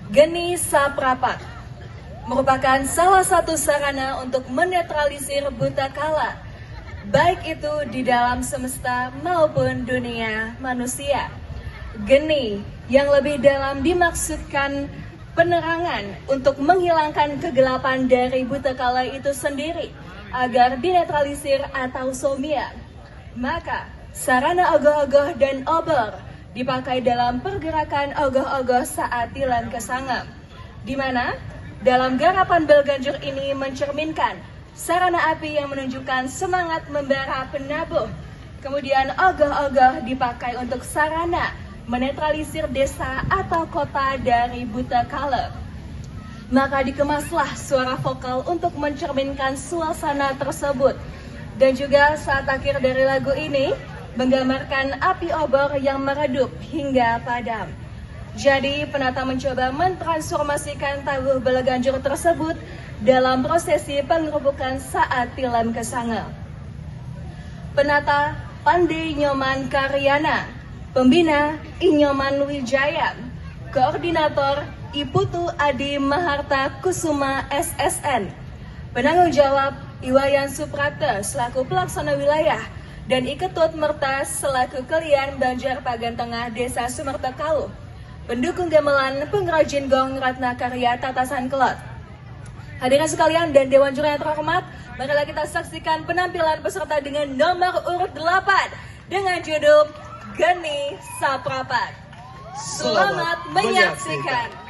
Geni Saprapat merupakan salah satu sarana untuk menetralisir buta kala, baik itu di dalam semesta maupun dunia manusia. Geni yang lebih dalam dimaksudkan penerangan untuk menghilangkan kegelapan dari buta kala itu sendiri agar dinetralisir atau somia. Maka sarana ogoh-ogoh dan obor dipakai dalam pergerakan ogoh-ogoh saat tilam kesanga, di mana dalam garapan bel ganjur ini mencerminkan sarana api yang menunjukkan semangat membara penabuh. Kemudian ogoh-ogoh dipakai untuk sarana menetralisir desa atau kota dari buta kala. Maka dikemaslah suara vokal untuk mencerminkan suasana tersebut. Dan juga saat akhir dari lagu ini menggambarkan api obor yang meredup hingga padam. Jadi penata mencoba mentransformasikan tabuh bela ganjur tersebut dalam prosesi pengerubukan saat tilam kesanga. Penata Pandey Nyoman Karyana, pembina Inyoman Wijaya, koordinator Iputu Adi Maharta Kusuma SSN, penanggung jawab Iwayan Suprapta selaku pelaksana wilayah, dan Iketut Mertas selaku Kelian Banjar Pagan Tengah Desa Sumerta Kaluh. Pendukung gamelan pengrajin gong Ratna Karya Tatasan Kelot. Hadirin sekalian dan Dewan Juri yang terhormat, marilah kita saksikan penampilan peserta dengan nomor urut 8 dengan judul Geni Saprapat. Selamat menyaksikan.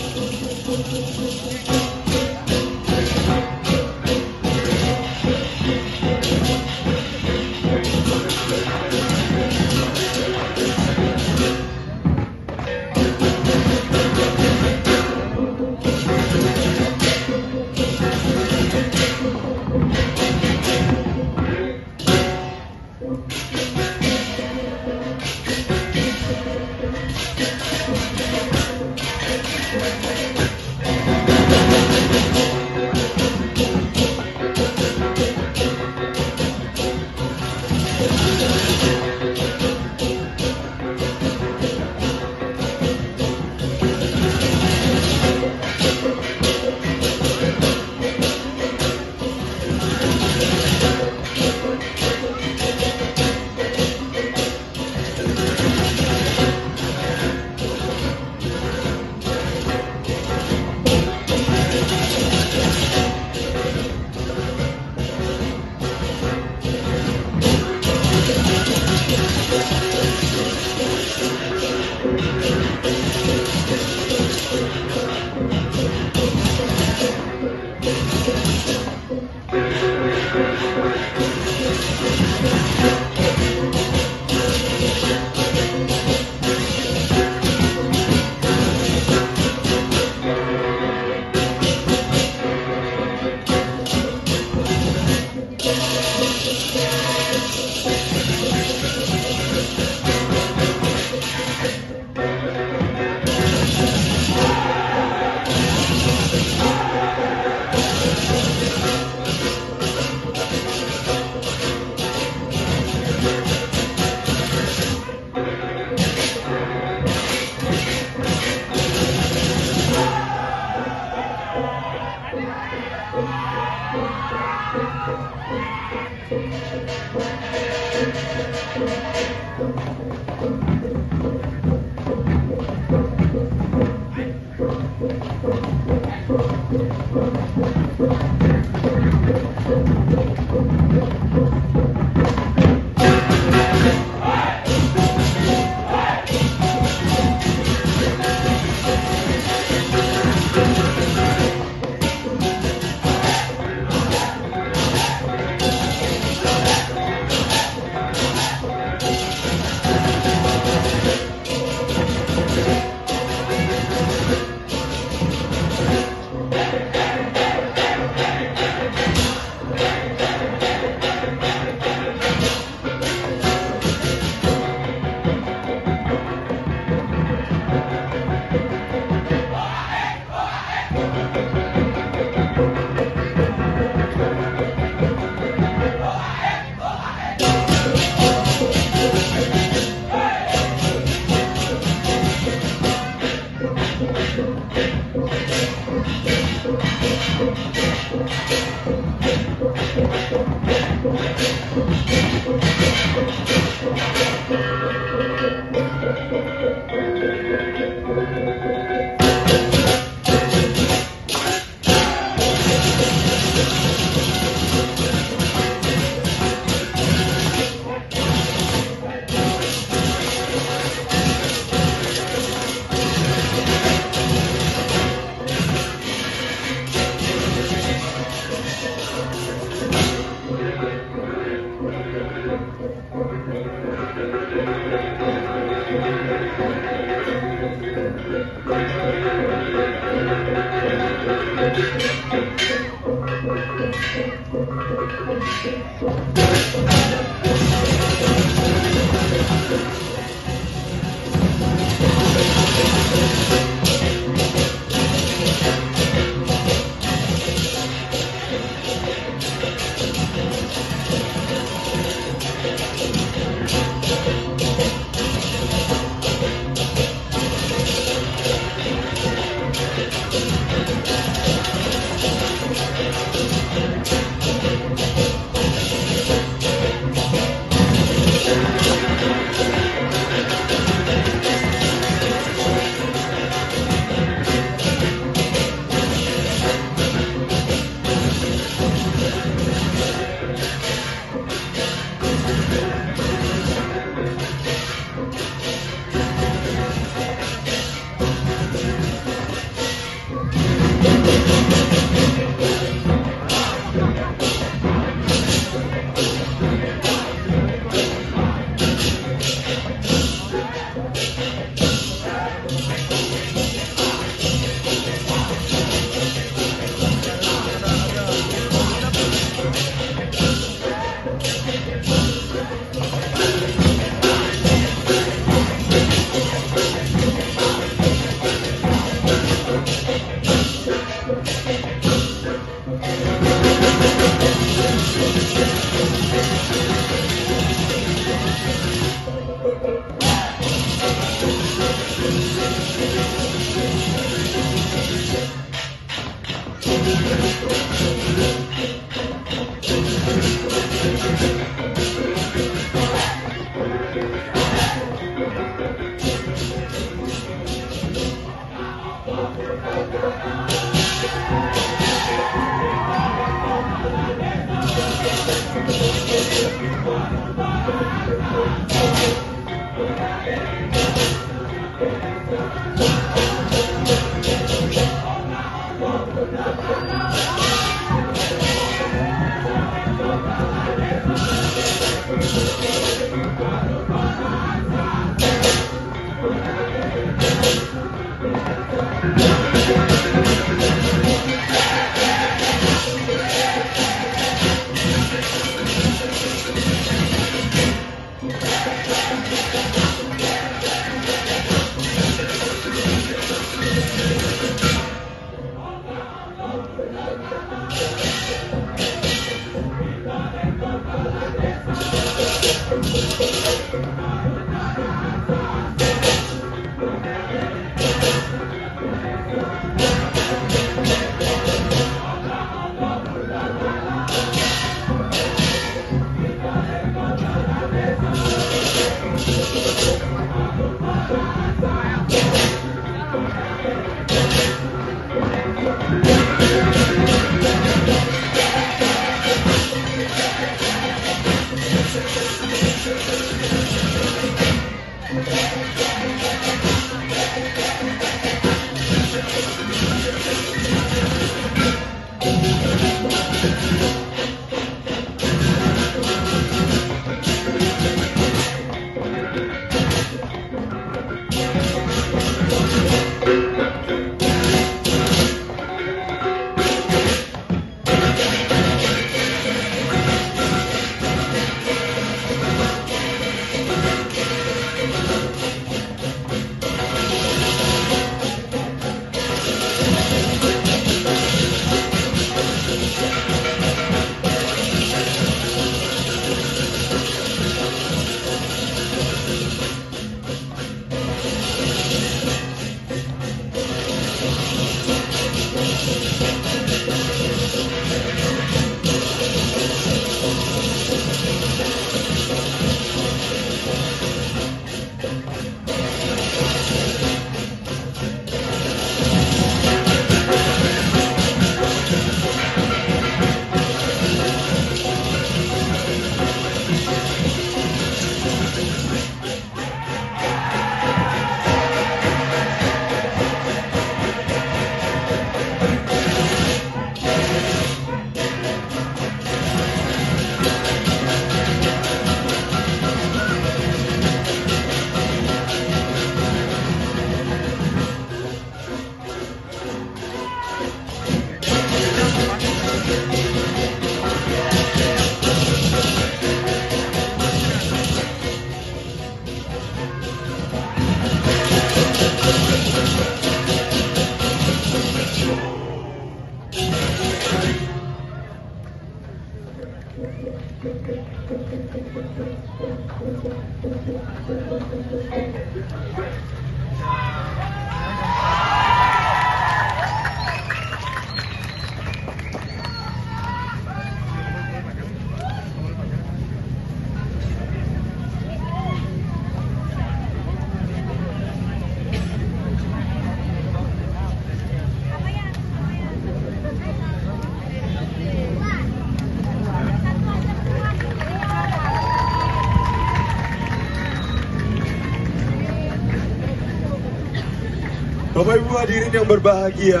Bapak Ibu hadirin yang berbahagia,